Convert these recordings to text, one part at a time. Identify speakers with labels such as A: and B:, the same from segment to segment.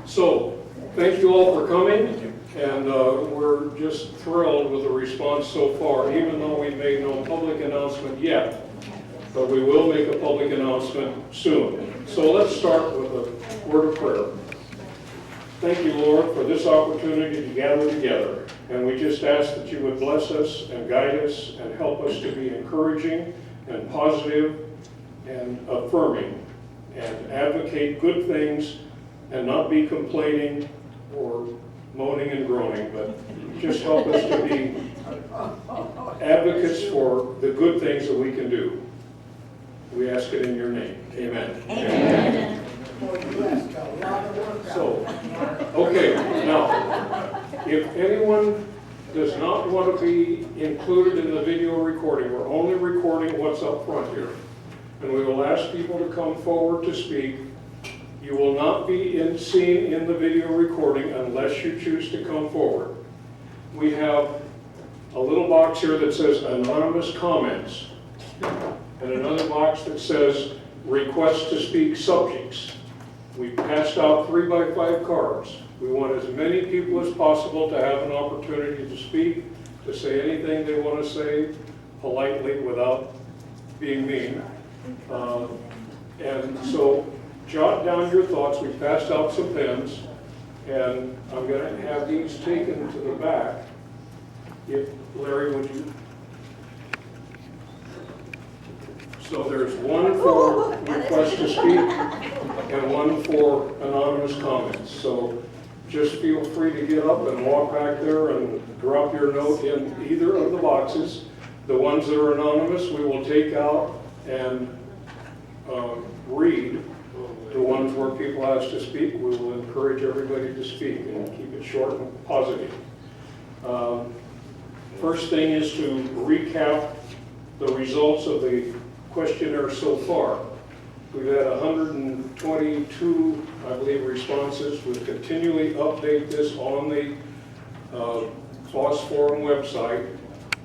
A: So, thank you all for coming, and we're just thrilled with the response so far, even though we made no public announcement yet. But we will make a public announcement soon. So let's start with a word of prayer. Thank you, Lord, for this opportunity to gather together. And we just ask that you would bless us and guide us and help us to be encouraging and positive and affirming and advocate good things and not be complaining or moaning and groaning, but just help us to be advocates for the good things that we can do. We ask it in your name. Amen.
B: Amen.
A: So, okay, now, if anyone does not want to be included in the video recording, we're only recording what's up front here. And we will ask people to come forward to speak. You will not be seen in the video recording unless you choose to come forward. We have a little box here that says anonymous comments, and another box that says request to speak subjects. We passed out 3x5 cards. We want as many people as possible to have an opportunity to speak, to say anything they want to say politely without being mean. And so jot down your thoughts. We passed out some pens, and I'm going to have these taken to the back. If Larry, would you? So there's one for request to speak and one for anonymous comments. So just feel free to get up and walk back there and drop your note in either of the boxes. The ones that are anonymous we will take out and read. The ones where people ask to speak, we will encourage everybody to speak and keep it short and positive. First thing is to recap the results of the questionnaire so far. We've had 122, I believe, responses. We'll continually update this on the FOSS Forum website.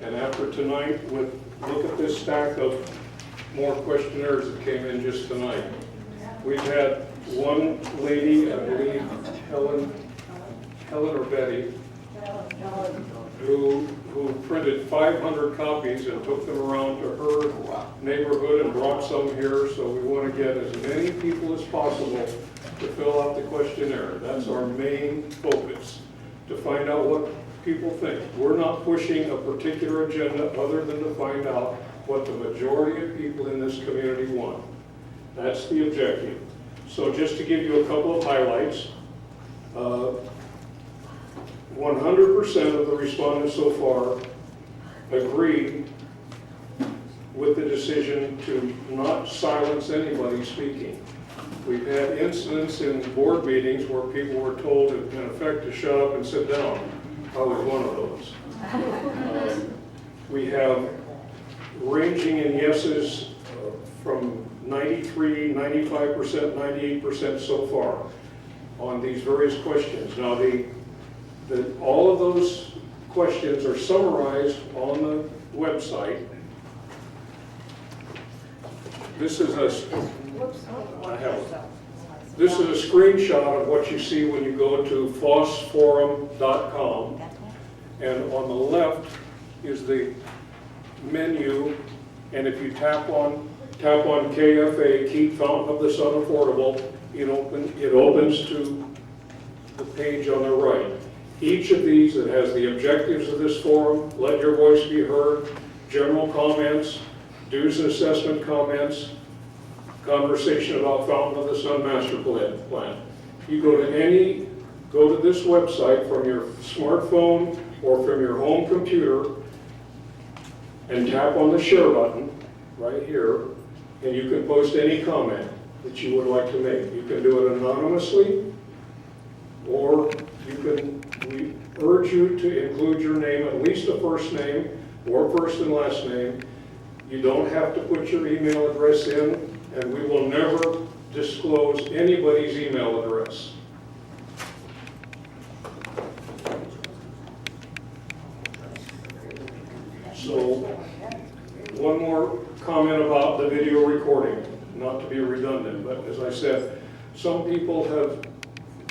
A: And after tonight, we'll look at this stack of more questionnaires that came in just tonight. We've had one lady, I believe, Helen or Betty, who printed 500 copies and took them around to her neighborhood and brought some here. So we want to get as many people as possible to fill out the questionnaire. That's our main focus, to find out what people think. We're not pushing a particular agenda other than to find out what the majority of people in this community want. That's the objective. So just to give you a couple of highlights, 100% of the respondents so far agree with the decision to not silence anybody speaking. We've had incidents in board meetings where people were told in effect to shut up and sit down. I was one of those. We have ranging in yeses from 93, 95%, 98% so far on these various questions. Now, all of those questions are summarized on the website. This is a screenshot of what you see when you go to fossforum.com, and on the left is the menu, and if you tap on KFA, Keep Fountain of the Sun Affordable, it opens to the page on the right. Each of these that has the objectives of this forum: let your voice be heard, general comments, dues and assessment comments, conversation about Fountain of the Sun master plan. You go to this website from your smartphone or from your home computer and tap on the share button right here, and you can post any comment that you would like to make. You can do it anonymously, or we urge you to include your name, at least a first name or first and last name. You don't have to put your email address in, and we will never disclose anybody's email address. So, one more comment about the video recording, not to be redundant, but as I said, some people have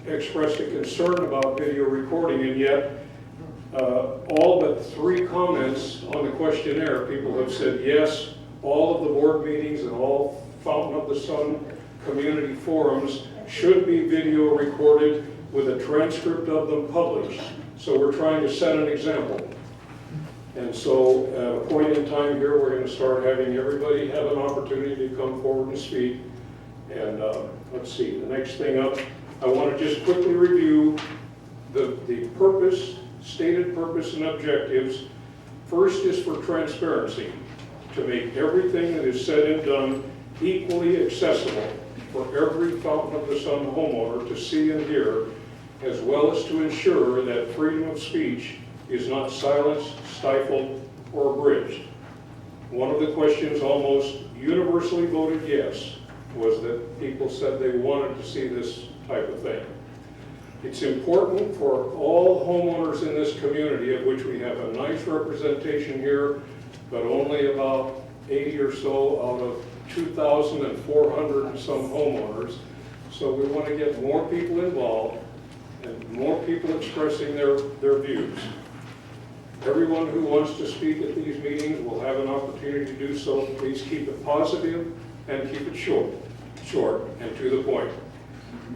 A: expressed a concern about video recording, and yet all but 3 comments on the questionnaire, people have said yes, all of the board meetings and all Fountain of the Sun community forums should be video recorded with a transcript of them published. So we're trying to set an example. And so at a point in time here, we're going to start having everybody have an opportunity to come forward and speak. And let's see, the next thing up, I want to just quickly review the purpose, stated purpose and objectives. First is for transparency, to make everything that is said and done equally accessible for every Fountain of the Sun homeowner to see and hear, as well as to ensure that freedom of speech is not silenced, stifled, or abridged. One of the questions almost universally voted yes was that people said they wanted to see this type of thing. It's important for all homeowners in this community, of which we have a nice representation here, but only about 80 or so out of 2,400 and some homeowners. So we want to get more people involved and more people expressing their views. Everyone who wants to speak at these meetings will have an opportunity to do so. Please keep it positive and keep it short and to the point.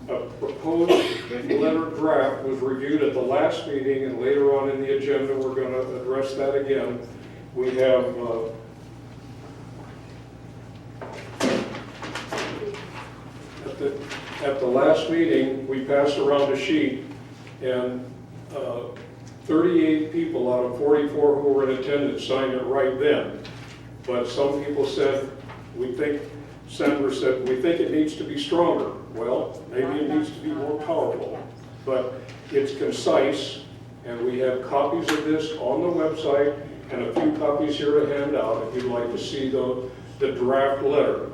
A: A proposed letter draft was reviewed at the last meeting, and later on in the agenda we're going to address that again. We have at the last meeting we passed around a sheet, and 38 people out of 44 who were in attendance signed it right then. But some people said, Senator said, we think it needs to be stronger. Well, maybe it needs to be more powerful. But it's concise, and we have copies of this on the website and a few copies here to hand out if you'd like to see the draft letter.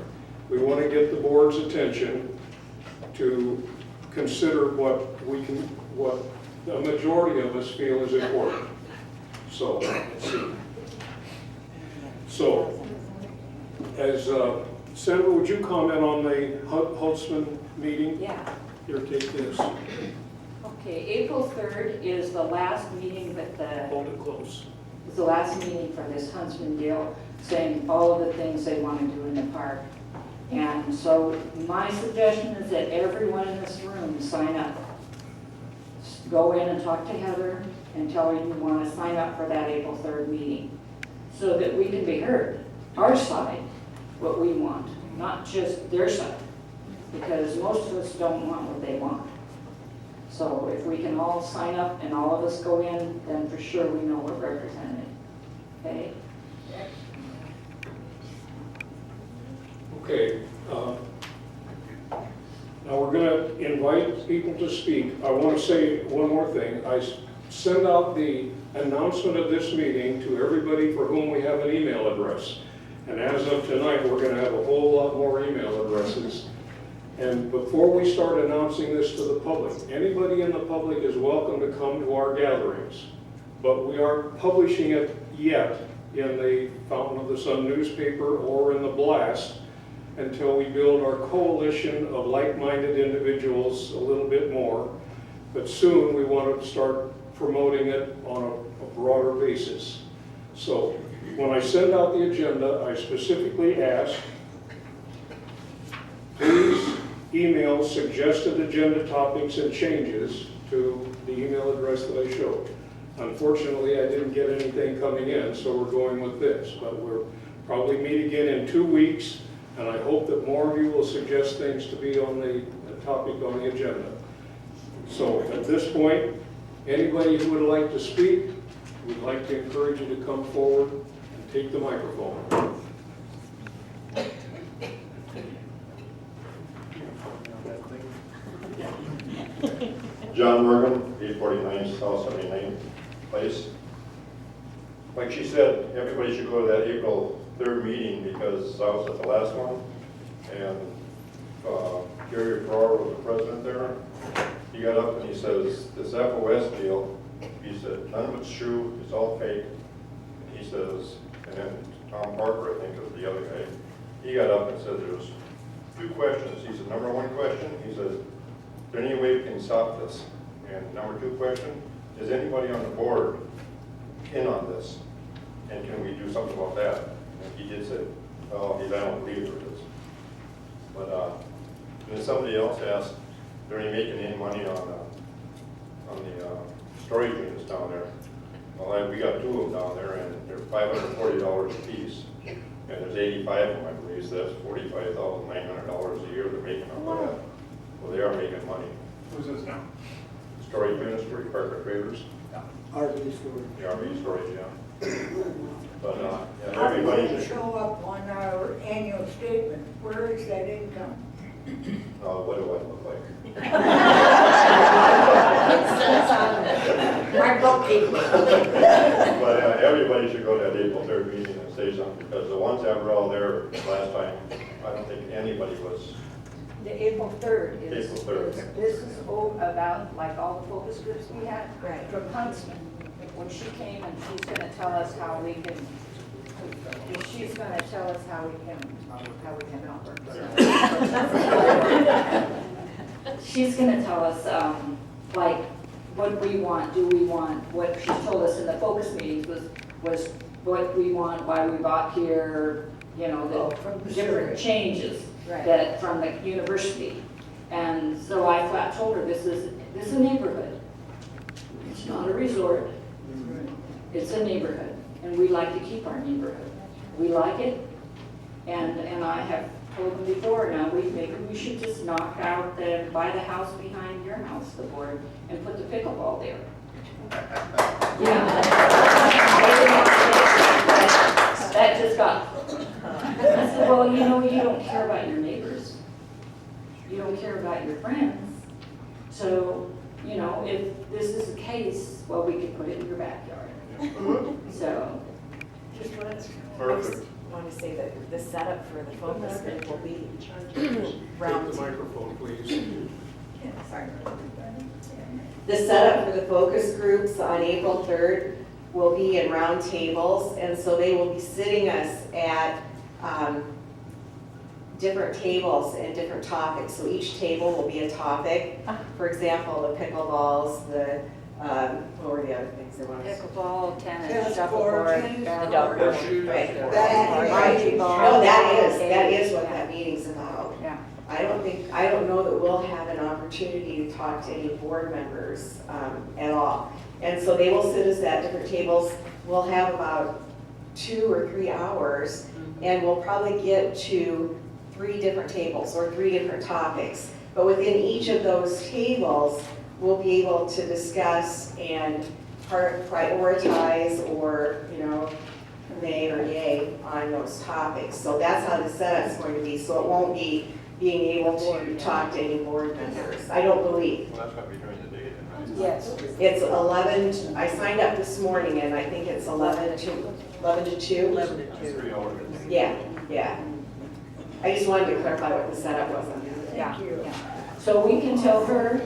A: We want to get the board's attention to consider what a majority of us feel is important. So, let's see. So, as Senator, would you comment on the Holtzman meeting?
B: Yeah.
A: Here, take this.
B: Okay, April 3rd is the last meeting with
A: Hold it close.
B: is the last meeting for this Huntsman deal, saying all of the things they want to do in the park. And so my suggestion is that everyone in this room sign up. Go in and talk to Heather and tell her you want to sign up for that April 3rd meeting so that we can be heard. Our side, what we want, not just their side, because most of us don't want what they want. So if we can all sign up and all of us go in, then for sure we know we're represented. Okay?
A: Okay. Now we're going to invite people to speak. I want to say one more thing. I send out the announcement of this meeting to everybody for whom we have an email address. And as of tonight, we're going to have a whole lot more email addresses. And before we start announcing this to the public, anybody in the public is welcome to come to our gatherings. But we aren't publishing it yet in the Fountain of the Sun newspaper or in the blast until we build our coalition of like-minded individuals a little bit more. But soon we want to start promoting it on a broader basis. So when I send out the agenda, I specifically ask, please email suggested agenda topics and changes to the email address that I showed. Unfortunately, I didn't get anything coming in, so we're going with this. But we'll probably meet again in 2 weeks, and I hope that more of you will suggest things to be on the topic on the agenda. So at this point, anybody who would like to speak, we'd like to encourage you to come forward and take the microphone.
C: John Morgan, 849 South 79th Place. Like she said, everybody should go to that April 3rd meeting because I was at the last one, and Gary Farrar was the president there. He got up and he says, this FOS deal, he said, none of it's true, it's all fake. And he says, and then Tom Parker, I think, was the other guy, he got up and said there's 2 questions. He said, number 1 question, he says, there any way we can stop this? And number 2 question, is anybody on the board in on this? And can we do something about that? And he did say, oh, I don't believe there is. But then somebody else asked, they're making any money on the storage units down there? Well, we got 2 of them down there, and they're $540 a piece. And there's 85 of them, I believe, so that's $45,900 a year they're making off of that. Well, they are making money.
D: Who's this now?
C: Storage units for Parker Traders,
D: RV storage.
C: the RV storage, yeah. But, yeah,
E: How does
C: everybody,
E: it show up on our annual statement? Where is that income?
C: what do I look like?
E: My bookkeeper.
C: But everybody should go to that April 3rd meeting and say something, because the ones that were all there last time, I don't think anybody was.
B: The April 3rd is,
C: April 3rd.
B: this is about like all the focus groups we had
F: Right.
B: from Huntsman. When she came and she's gonna tell us how we can, she's gonna tell us how we can help her. She's gonna tell us, like, what we want, do we want, what she told us in the focus meetings was what we want, why we bought here, you know,
E: From
B: the
E: the
B: different
E: survey.
B: changes
F: Right.
B: that, from the university. And so I flat told her, this is a neighborhood. It's not a resort. It's a neighborhood, and we like to keep our neighborhood. We like it, and I have told them before, now maybe we should just knock out buy the house behind your house, the board, and put the pickleball there. Yeah. That just got, I said, well, you know, you don't care about your neighbors. You don't care about your friends. So, you know, if this is the case, well, we could put it in your backyard. So,
E: Just let's.
C: Perfect.
F: I want to say that the setup for the focus group will be
D: Take
F: round.
D: the microphone, please.
F: Sorry. The setup for the focus groups on April 3rd will be in round tables, and so they will be sitting us at different tables and different topics. So each table will be a topic. For example, the pickleballs, the what were the other things they wanted?
B: pickleball, tennis,
E: Tennis
B: shuffleboard,
E: court, tennis
B: barrel.
E: court.
F: Right.
E: Right.
F: No, that is what that meeting's about.
B: Yeah.
F: I don't know that we'll have an opportunity to talk to any board members at all. And so they will sit us at different tables. We'll have about 2 or 3 hours, and we'll probably get to 3 different tables or 3 different topics. But within each of those tables, we'll be able to discuss and prioritize or, you know, nay or yay on those topics. So that's how the setup's going to be. So it won't be being able to talk to any board members, I don't believe.
C: Well, that's going to be during the day then, right?
B: Yes.
F: It's 11, I signed up this morning and I think it's 11 to 2.
C: 3 hours.
F: Yeah, yeah. I just wanted to clarify what the setup was on that.
B: Yeah,
E: Thank you.
B: yeah. So we can tell her,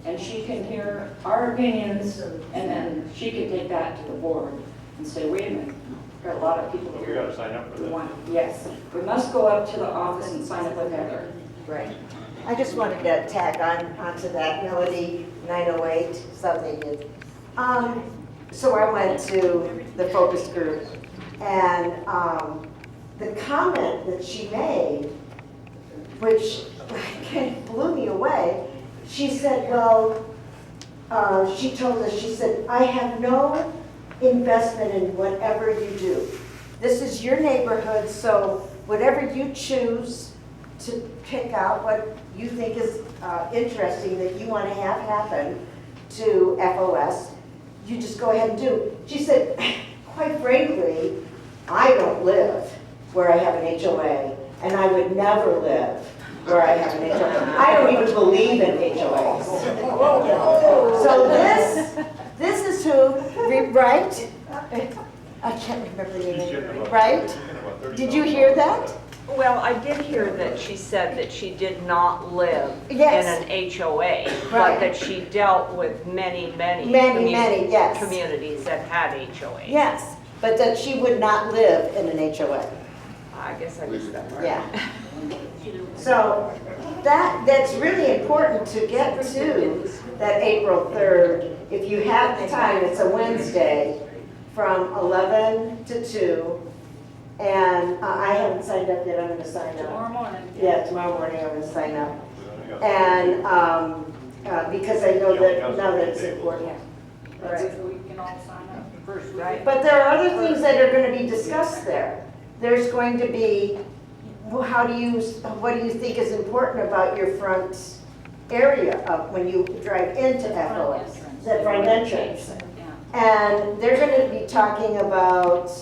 B: and she can hear our opinions, and then she can take that to the board and say, wait a minute, we've got a lot of people
C: But we
B: here.
C: got to sign up for
B: who
C: that.
B: want- Yes, we must go up to the office and sign up with Heather.
G: Right. I just wanted to tag onto that Melody 908, something. So I went to the focus group, and the comment that she made, which kind of blew me away, she said, well, she told us, she said, I have no investment in whatever you do. This is your neighborhood, so whatever you choose to pick out what you think is interesting that you want to have happen to FOS, you just go ahead and do. She said, quite frankly, I don't live where I have an HOA, and I would never live where I have an HOA. I don't even believe in HOAs. So this is who, right? I can't remember the name, right? Did you hear that?
H: Well, I did hear that she said that she did not live
G: Yes.
H: in an HOA,
G: Right.
H: but that she dealt with many
G: Many, yes.
H: communities that had HOAs.
G: Yes, but that she would not live in an HOA.
H: I guess I missed that part.
G: Yeah. So that's really important to get to that April 3rd. If you have the time, it's a Wednesday from 11 to 2. And I haven't signed up yet, I'm gonna sign up.
B: Tomorrow morning.
G: Yeah, tomorrow morning I'm gonna sign up. And, because I know that now that it's important.
B: That's if we can all sign up first, right?
G: But there are other things that are gonna be discussed there. There's going to be, what do you think is important about your front area of when you drive into FOS? The front entrance. And they're gonna be talking about,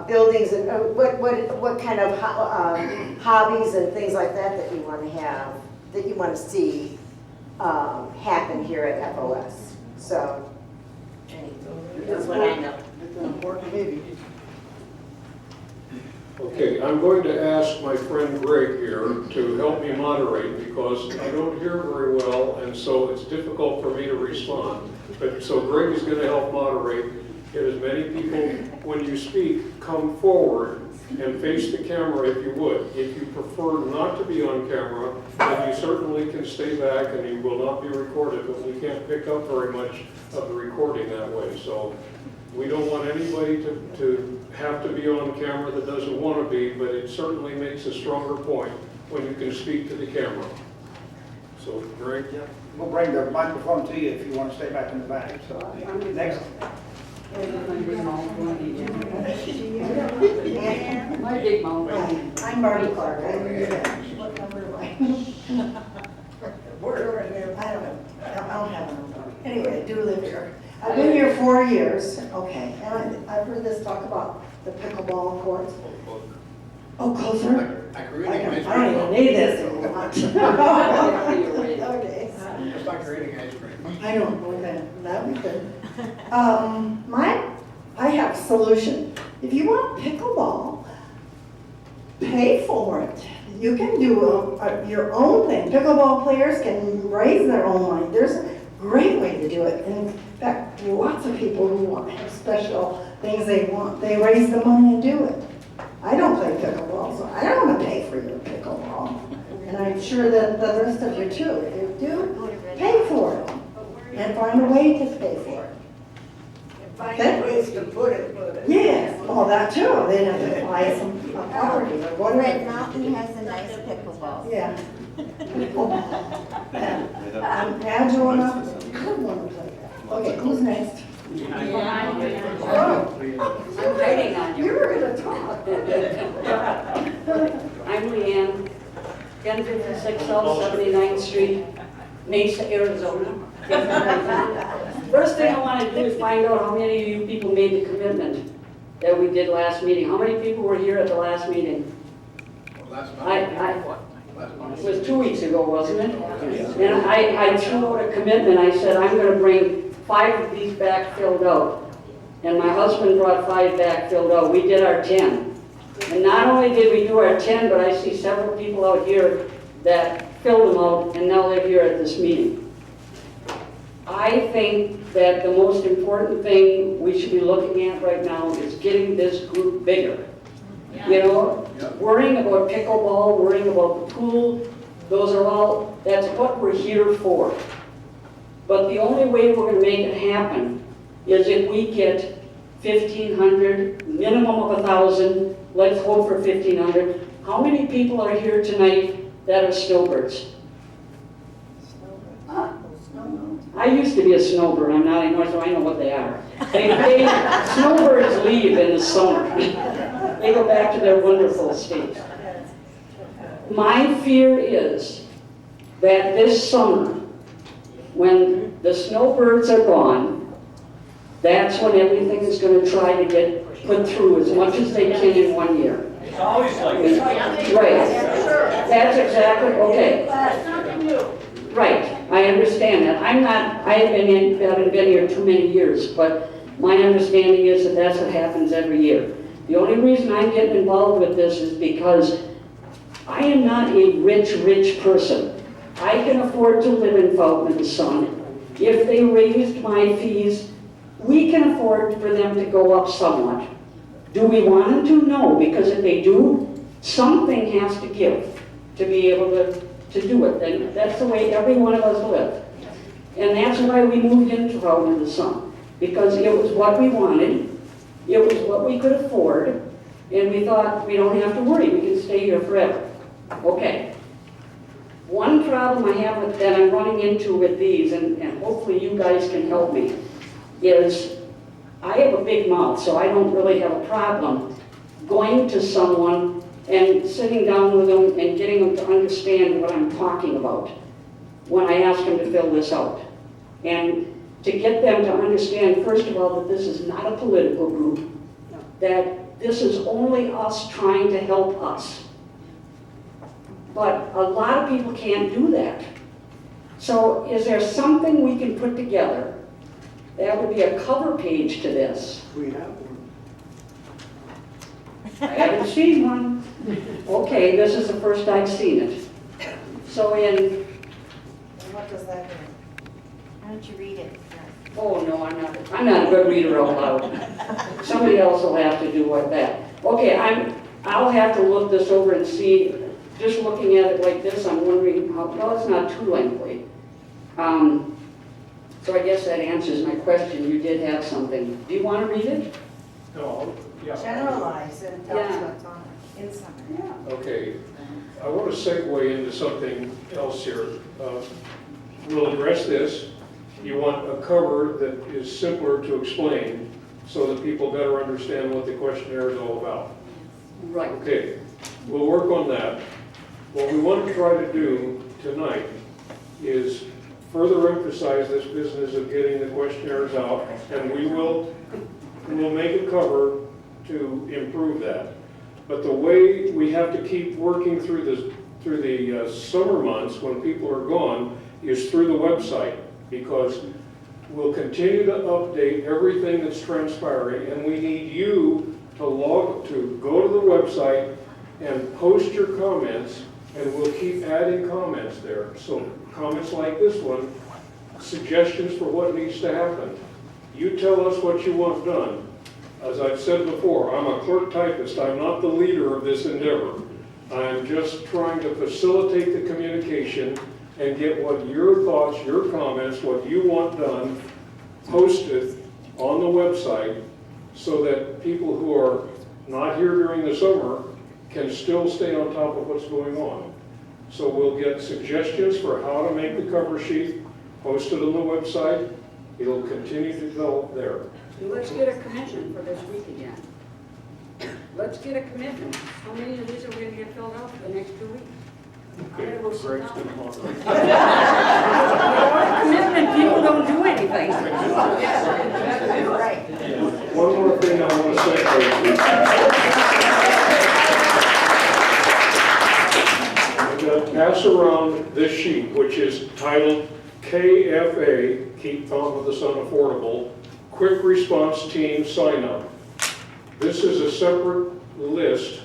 G: buildings and what kind of hobbies and things like that you want to have, that you want to see happen here at FOS. So that's what I know.
D: It's an important meeting.
A: Okay, I'm going to ask my friend Greg here to help me moderate because I don't hear very well, and so it's difficult for me to respond. But so Greg is going to help moderate. Get as many people, when you speak, come forward and face the camera if you would. If you prefer not to be on camera, then you certainly can stay back and you will not be recorded, but we can't pick up very much of the recording that way. So we don't want anybody to have to be on camera that doesn't want to be, but it certainly makes a stronger point when you can speak to the camera. So, Greg?
D: We'll bring the microphone to you if you want to stay back in the back. So, next.
B: My big mouth.
G: I'm Marty Clark.
E: What number am I? Where, I don't know. I don't have a number. Anyway, I do live here. I've been here 4 years, okay, and I've heard this talk about the pickleball courts. Oh, closer? I don't even need this anymore. Okay.
D: It's like you're eating ice cream.
E: I don't know that, that'd be good. I have a solution. If you want pickleball, pay for it. You can do your own thing. Pickleball players can raise their own money. There's a great way to do it. And in fact, lots of people who want have special things they want, they raise the money and do it. I don't play pickleball, so I don't want to pay for your pickleball. And I'm sure that the rest of you too. If you do, pay for it. And find a way to pay for it.
I: Find ways to put it.
E: Yes, oh, that too. Then have to buy some property or whatever.
I: Red Mountain has a nice pickleball.
E: Yeah. I'm agile enough, I could want to play that. Okay, who's next?
B: I'm waiting on you.
E: You're gonna talk.
B: I'm Leanne, 1056 South 79th Street, Mesa, Arizona. First thing I want to do is find out how many of you people made the commitment that we did last meeting. How many people were here at the last meeting? It was 2 weeks ago, wasn't it? And I threw out a commitment. I said, I'm going to bring 5 of these back filled out. And my husband brought 5 back filled out. We did our 10. And not only did we do our 10, but I see several people out here that filled them out, and now they're here at this meeting. I think that the most important thing we should be looking at right now is getting this group bigger. You know, worrying about pickleball, worrying about the pool, that's what we're here for. But the only way we're going to make it happen is if we get 1,500, minimum of 1,000, let's hope for 1,500. How many people are here tonight that are snowbirds? I used to be a snowbird, I'm not anymore, so I know what they are. Snowbirds leave in the summer. They go back to their wonderful state. My fear is that this summer, when the snowbirds are gone, that's when everything is going to try to get put through as much as they can in 1 year.
J: It's always like this.
B: Right. That's exactly, okay. Right, I understand that. I haven't been here too many years, but my understanding is that that's what happens every year. The only reason I'm getting involved with this is because I am not a rich person. I can afford to live in Fountain of the Sun. If they raised my fees, we can afford for them to go up somewhat. Do we want them to? No, because if they do, something has to give
J: to be able to do it. And that's the way every one of us live. And that's why we moved into out in the sun, because it was what we wanted, it was what we could afford, and we thought, we don't have to worry, we can stay here forever. Okay. One problem I have with, that I'm running into with these, and hopefully you guys can help me, is I have a big mouth, so I don't really have a problem going to someone and sitting down with them and getting them to understand what I'm talking about when I ask them to fill this out. And to get them to understand, first of all, that this is not a political group, that this is only us trying to help us. But a lot of people can't do that. So is there something we can put together that would be a cover page to this?
D: We have one.
J: I haven't seen one. Okay, this is the first I've seen it. So in,
G: And what does that mean? Why don't you read it?
J: oh no, I'm not a good reader out loud. Somebody else will have to do with that. Okay, I'll have to look this over and see. Just looking at it like this, I'm wondering how, well, it's not too lengthy. So I guess that answers my question. You did have something. Do you want to read it?
A: No, yeah.
G: Generalize and tell us
J: Yeah.
G: what's on it in summary.
A: Okay, I want to segue into something else here. We'll address this. You want a cover that is simpler to explain so that people better understand what the questionnaire is all about.
J: Right.
A: Okay, we'll work on that. What we want to try to do tonight is further emphasize this business of getting the questionnaires out, and we'll make a cover to improve that. But the way we have to keep working through the summer months when people are gone is through the website, because we'll continue to update everything that's transpiring, and we need you to go to the website and post your comments, and we'll keep adding comments there. So comments like this one, suggestions for what needs to happen. You tell us what you want done. As I've said before, I'm a clerk typist. I'm not the leader of this endeavor. I'm just trying to facilitate the communication and get what your thoughts, your comments, what you want done, posted on the website so that people who are not here during the summer can still stay on top of what's going on. So we'll get suggestions for how to make the cover sheet, posted on the website. It'll continue to develop there.
J: Let's get a commitment for this week again. Let's get a commitment. How many of these are we going to get filled out for the next 2 weeks?
A: Okay, Greg's going to monitor.
J: Without a commitment, people don't do anything.
G: Right.
A: One more thing I want to say. I'm going to pass around this sheet, which is titled KFA, Keep Fountain of the Sun Affordable, Quick Response Team Sign Up. This is a separate list.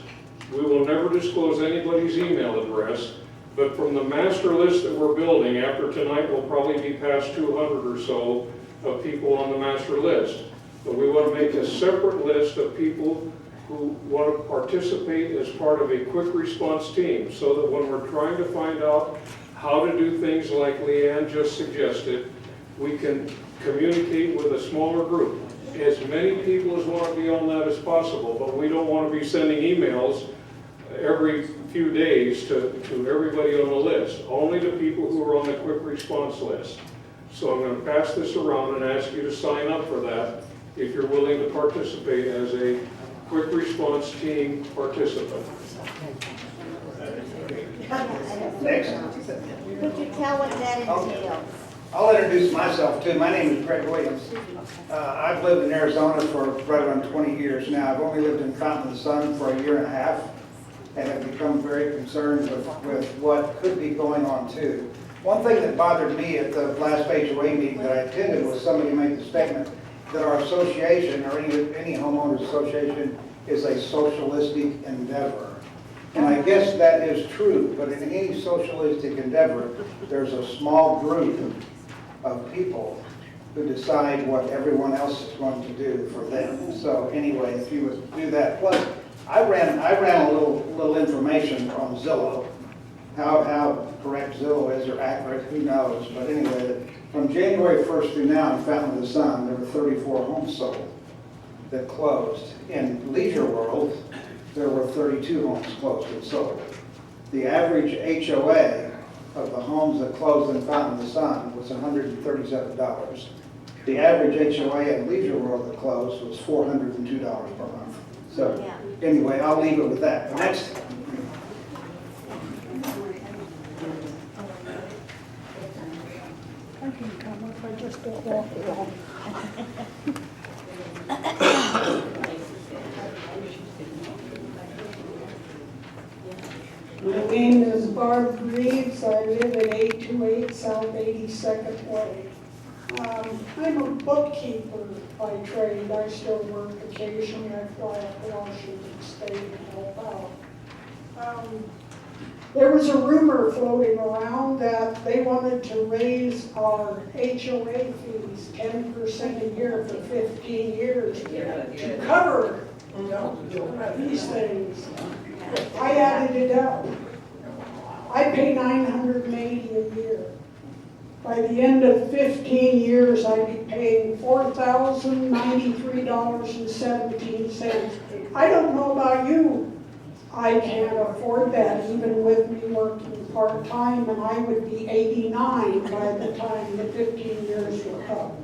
A: We will never disclose anybody's email address, but from the master list that we're building, after tonight we'll probably be past 200 or so of people on the master list. But we want to make a separate list of people who want to participate as part of a quick response team, so that when we're trying to find out how to do things like Leanne just suggested, we can communicate with a smaller group. As many people as want to be on that as possible, but we don't want to be sending emails every few days to everybody on the list, only to people who are on the quick response list. So I'm going to pass this around and ask you to sign up for that if you're willing to participate as a quick response team participant.
D: Next.
G: Could you tell what that entails?
D: I'll introduce myself too. My name is Greg Williams. I've lived in Arizona for right around 20 years now. I've only lived in Fountain of the Sun for a year and a half and have become very concerned with what could be going on too. One thing that bothered me at the last HOA meeting that I attended was somebody made the statement that our association, or any homeowners association, is a socialistic endeavor. And I guess that is true, but in any socialistic endeavor, there's a small group of people who decide what everyone else is going to do for them. So anyway, if you would do that. Plus, I ran a little information on Zillow, How correct Zillow is or accurate, who knows? But anyway, from January 1st through now in Fountain of the Sun, there were 34 homes sold that closed. In Leisure World, there were 32 homes closed and sold. The average HOA of the homes that closed in Fountain of the Sun was $137. The average HOA in Leisure World that closed was $402 per month. So anyway, I'll leave it with that. The next.
I: I can come if I just don't walk along. My name is Barb Reeves. I live at 828 South 82nd Way. I'm a bookkeeper by trade. I still work occasionally. I fly up to Washington State and help out. There was a rumor floating around that they wanted to raise our HOA fees 10% a year for 15 years to cover these things. I added it up. I pay $980 a year. By the end of 15 years, I'd be paying $4,093.17. I don't know about you. I can't afford that, even with me working part-time, and I would be 89 by the time the 15 years were up.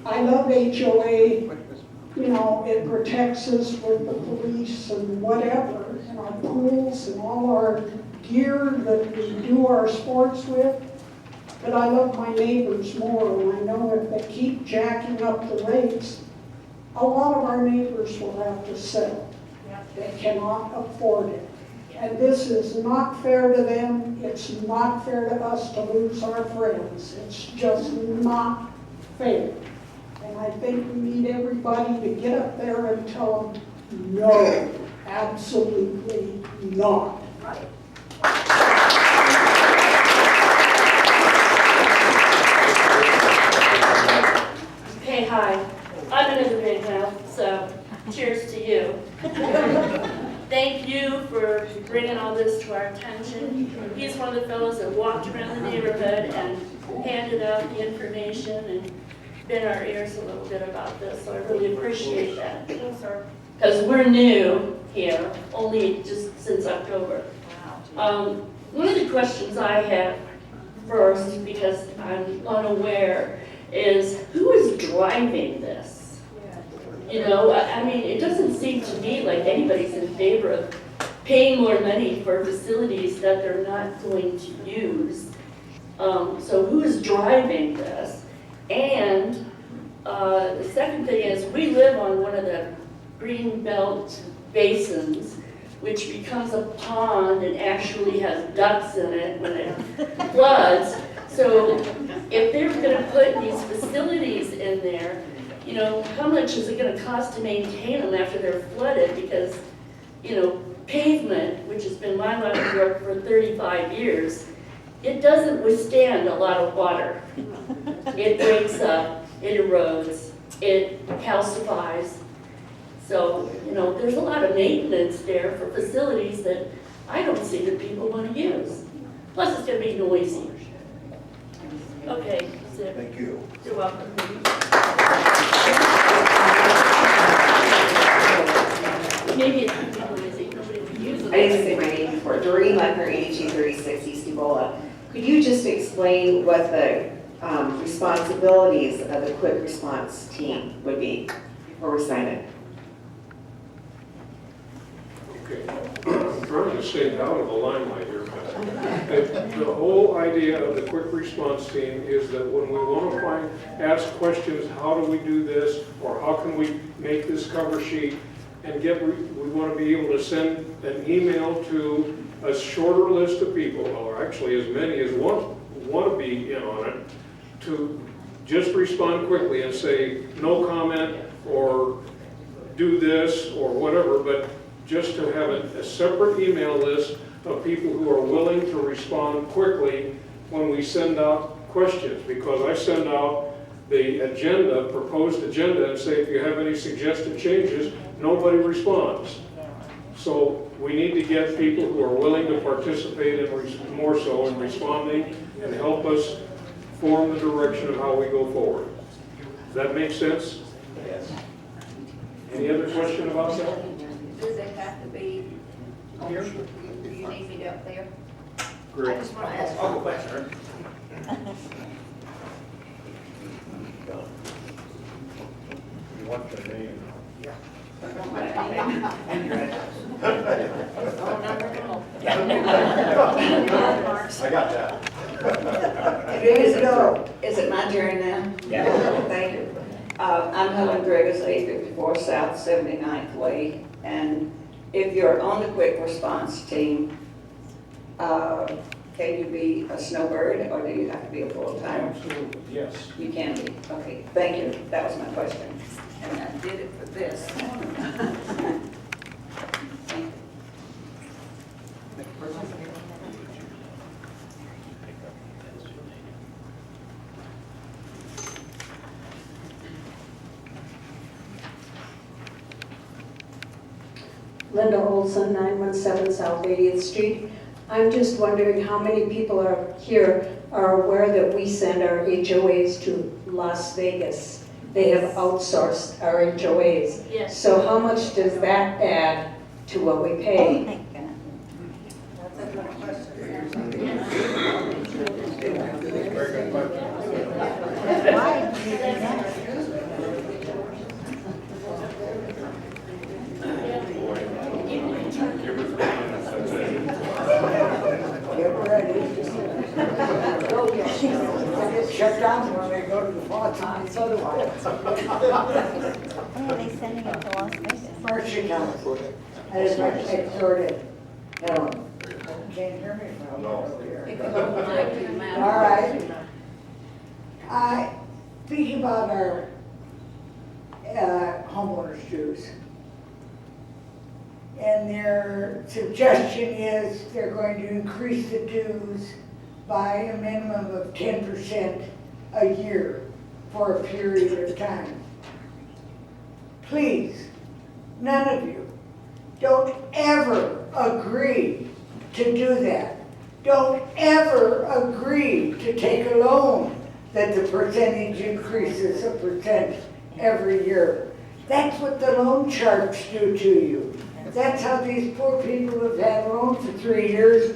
I: I love HOA. You know, it protects us with the police and whatever, and our pools and all our gear that we do our sports with. But I love my neighbors more, and I know if they keep jacking up the rates, a lot of our neighbors will have to sell. They cannot afford it. And this is not fair to them. It's not fair to us to lose our friends. It's just not fair. And I think we need everybody to get up there and tell them, no, absolutely not.
K: Hey, hi. I'm another big now, so cheers to you. Thank you for bringing all this to our attention. He's one of the fellows that walked around the neighborhood and handed out the information and bent our ears a little bit about this, so I really appreciate that. Because we're new here, only just since October. One of the questions I have first, because I'm unaware, is who is driving this? You know, I mean, it doesn't seem to me like anybody's in favor of paying more money for facilities that they're not going to use. So who is driving this? And the second thing is, we live on one of the green belt basins, which becomes a pond and actually has ducks in it when it floods. So if they're gonna put these facilities in there, you know, how much is it gonna cost to maintain them after they're flooded? Because, you know, pavement, which has been my line of work for 35 years, it doesn't withstand a lot of water. It breaks up, it erodes, it calcifies. So, you know, there's a lot of maintenance there for facilities that I don't see that people want to use. Plus, it's going to be noisy. Okay, that's it.
D: Thank you.
K: You're welcome. Maybe it's going to be noisy. Nobody would use it.
F: I didn't say my name before. Doreen Lechner, 8236 East Ebola. Could you just explain what the responsibilities of the quick response team would be before we sign it?
A: Okay, I'm trying to stay out of the limelight here, but the whole idea of the quick response team is that when we want to ask questions, how do we do this, or how can we make this cover sheet, and we want to be able to send an email to a shorter list of people, or actually as many as want to be in on it, to just respond quickly and say no comment or do this or whatever, but just to have a separate email list of people who are willing to respond quickly when we send out questions, because I send out the agenda, proposed agenda, and say if you have any suggested changes, nobody responds. So we need to get people who are willing to participate and more so in responding and help us form the direction of how we go forward. Does that make sense?
C: Yes.
A: Any other question about that?
L: Does it have to be here? Do you need me up there? I
A: Great.
L: just want to ask.
C: I'll go back, sir. You want the name?
L: Oh, number no.
C: I got that.
M: Is it my turn now?
C: Yeah.
M: Thank you. I'm Helen Gregus, 854 South 79th Way, and if you're on the quick response team, can you be a snowbird, or do you have to be a full-time?
A: Absolutely, yes.
M: You can be, okay, thank you, that was my question.
L: And I did it for this.
M: Thank you.
J: Linda Olson, 917 South 80th Street. I'm just wondering how many people are here are aware that we send our HOAs to Las Vegas. They have outsourced our HOAs.
K: Yes.
J: So how much does that add to what we pay?
L: That's a good question.
C: Very good question.
I: Shut down when they go to the faucet. So do I.
L: When are they sending it to Las Vegas?
I: Mercy County. That is my next door to Helen. Can't hear me from over here.
L: It could go back to the mountain.
I: All right. I, thinking about our homeowners dues. And their suggestion is they're going to increase the dues by a minimum of 10% a year for a period of time. Please, none of you, don't ever agree to do that. Don't ever agree to take a loan that the percentage increases 1% every year. That's what the loan sharks do to you. That's how these poor people have had loans for 3 years.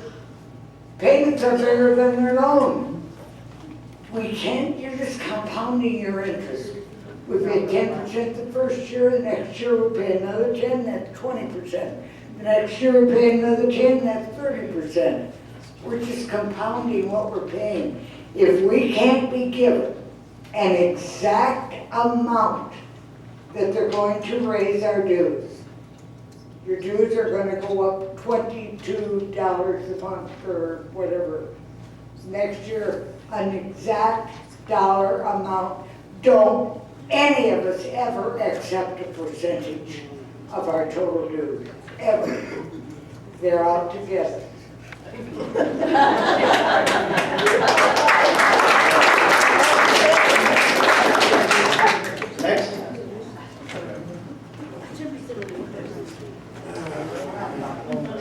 I: Payments are bigger than their loan. We can't, you're just compounding your interest. We pay 10% the first year, the next year we'll pay another 10, that's 20%. The next year we'll pay another 10, that's 30%. We're just compounding what we're paying. If we can't be given an exact amount that they're going to raise our dues, your dues are going to go up $22 a month or whatever. Next year, an exact dollar amount. Don't any of us ever accept a percentage of our total dues, ever. They're out to get us.
C: Next.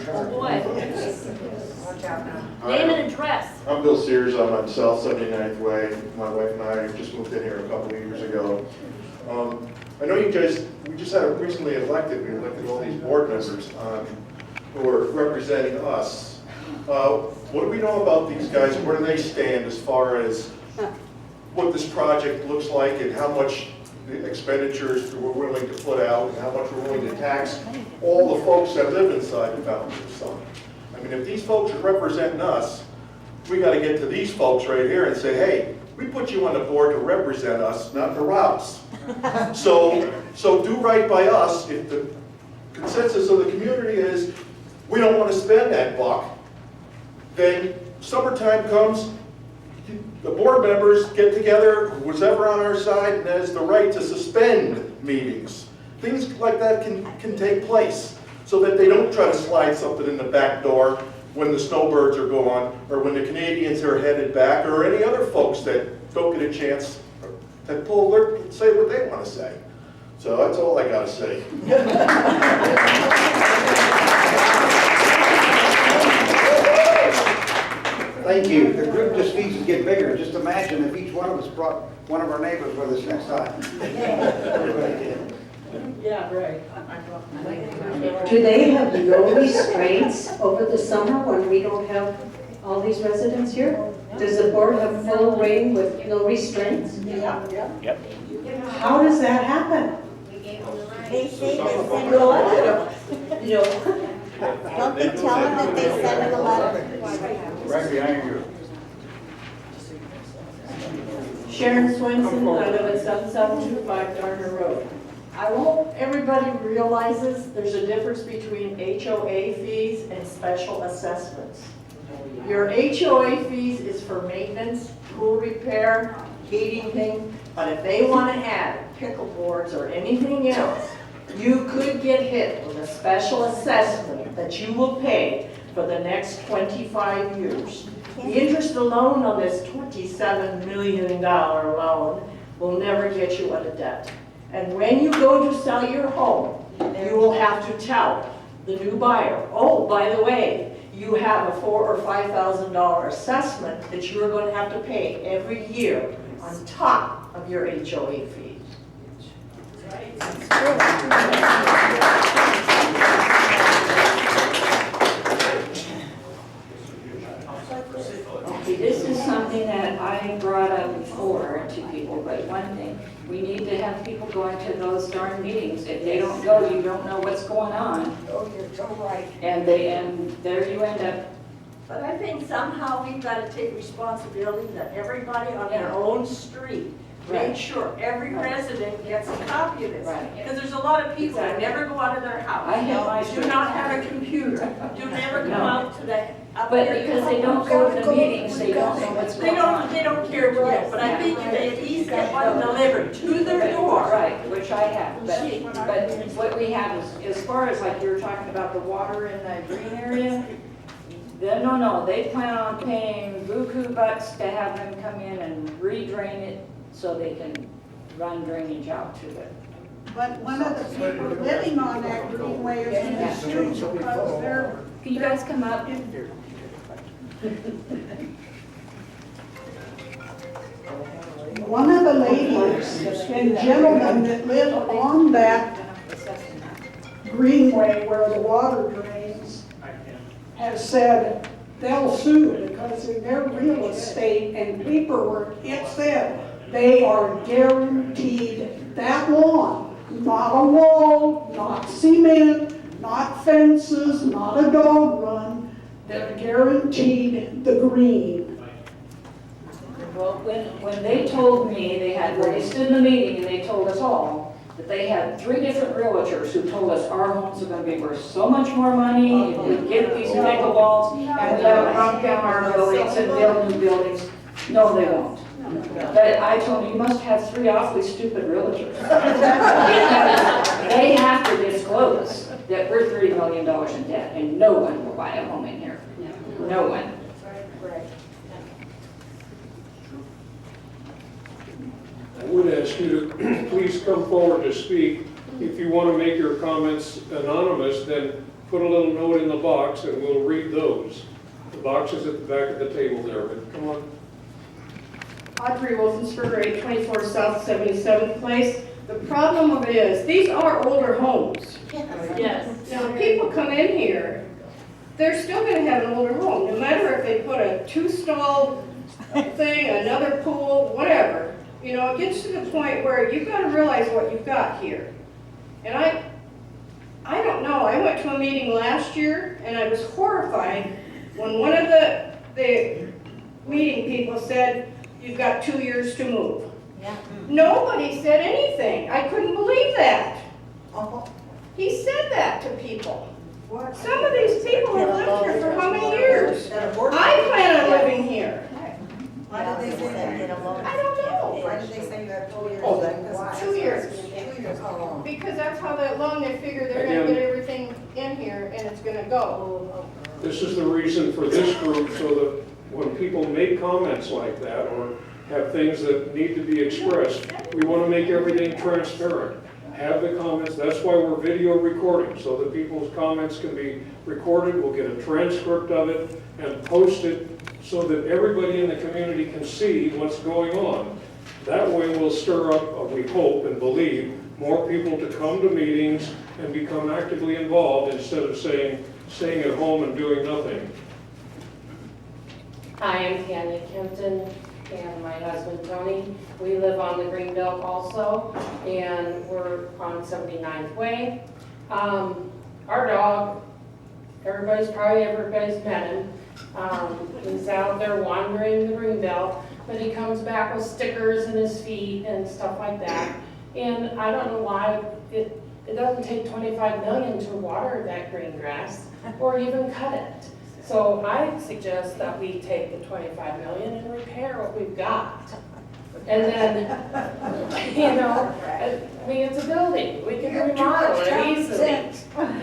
K: Oh, boy. Name and address.
N: I'm Bill Sears, I'm on South 79th Way. My wife and I just moved in here a couple of years ago. I know you guys, we just had recently elected, we elected all these board members who are representing us. What do we know about these guys? Where do they stand as far as what this project looks like and how much expenditures we're willing to put out and how much we're willing to tax all the folks that live inside the Fountain of the Sun? I mean, if these folks are representing us, we got to get to these folks right here and say, hey, we put you on the board to represent us, not to rob us. So do right by us. If the consensus of the community is we don't want to spend that buck, then summertime comes, the board members get together, who's ever on our side and has the right to suspend meetings. Things like that can take place so that they don't try to slide something in the back door when the snowbirds are gone, or when the Canadians are headed back, or any other folks that don't get a chance to say what they want to say. So that's all I got to say.
D: Thank you. The group just needs to get bigger. Just imagine if each one of us brought one of our neighbors with us next time. Everybody did.
J: Yeah, right. Do they have no restraints over the summer when we don't have all these residents here? Does the board have full reign with no restraints?
I: Yeah.
J: How does that happen?
G: They say they send a letter. Don't they tell them that they send them a letter?
A: Right behind you.
O: Sharon Swenson, I live at 7725 Darner Road. I hope everybody realizes there's a difference between HOA fees and special assessments. Your HOA fees is for maintenance, pool repair, heating thing, but if they want to add pickleboards or anything else, you could get hit with a special assessment that you will pay for the next 25 years. The interest alone on this $27 million loan will never get you out of debt. And when you go to sell your home, you will have to tell the new buyer, oh, by the way, you have a $4,000 or $5,000 assessment that you are going to have to pay every year on top of your HOA fees.
B: Okay, this is something that I brought up before to people, but one thing, we need to have people going to those darn meetings. If they don't go, you don't know what's going on.
L: Oh, you're so right.
B: And there you end up.
L: But I think somehow we've got to take responsibility that everybody on their own street
B: Right.
L: make sure every resident gets a copy of this.
B: Right.
L: Because there's a lot of people that never go out of their house.
B: I have my
L: Do not have a computer. Do never come
B: No.
L: out to the. up
B: But
L: here.
B: because they don't go to the meetings, they don't know what's
L: They
B: going on.
L: they don't care yet, but I think if they at least get one delivered to their door.
B: Right, which I have, but what we have is, as far as like you were talking about the water in the green area, then no, they plan on paying buku bucks to have them come in and redrain it so they can run drainage out to it.
I: But one of the people living on that greenway is in the street because they're.
B: Can you guys come up?
I: One of the ladies and gentlemen that live on that greenway where the water drains has said they'll sue because in their real estate and paperwork, it said they are guaranteed that lawn, not a wall, not cement, not fences, not a dog run. They're guaranteed the green.
B: Well, when they told me, when they stood in the meeting and they told us all that they had 3 different realtors who told us our homes are gonna be worth so much more money if we get these pickleballs and we gotta knock down our buildings and build new buildings. No, they won't. But I told them, you must have 3 awfully stupid realtors. Because they have to disclose that we're $30 million in debt and no one will buy a home in here. No one.
A: I would ask you to please come forward to speak. If you want to make your comments anonymous, then put a little note in the box and we'll read those. The box is at the back of the table there, but come on.
O: Audrey Wolfensberger, 824 South 77th Place. The problem of it is, these are older homes.
K: Yes.
O: Now, if people come in here, they're still gonna have an older home, no matter if they put a 2-stall thing, another pool, whatever. You know, it gets to the point where you've gotta realize what you've got here. And I don't know, I went to a meeting last year and I was horrified when one of the meeting people said, you've got 2 years to move.
G: Yeah.
O: Nobody said anything. I couldn't believe that. He said that to people. Some of these people have lived here for how many years? I plan on living here.
G: Why did they say that?
O: I don't know.
G: Why did they say you have 2 years?
O: Oh, 2 years.
G: 2 years, how long?
O: Because that's how that long they figure they're gonna get everything in here and it's gonna go.
A: This is the reason for this group, so that when people make comments like that or have things that need to be expressed, we want to make everything transparent. have the comments. That's why we're video recording, so that people's comments can be recorded. We'll get a transcript of it and post it so that everybody in the community can see what's going on. That way we'll stir up, we hope and believe, more people to come to meetings and become actively involved instead of staying at home and doing nothing.
P: Hi, I'm Tanya Kempton and my husband Tony. We live on the Greenbelt also, and we're on 79th Way. Our dog, everybody's met him. He's out there wandering the Greenbelt, but he comes back with stickers in his feet and stuff like that. And I don't know why it doesn't take 25 million to water that green grass or even cut it. So I suggest that we take the 25 million and repair what we've got. And then, you know, I mean, it's a building. We can remodel it easily,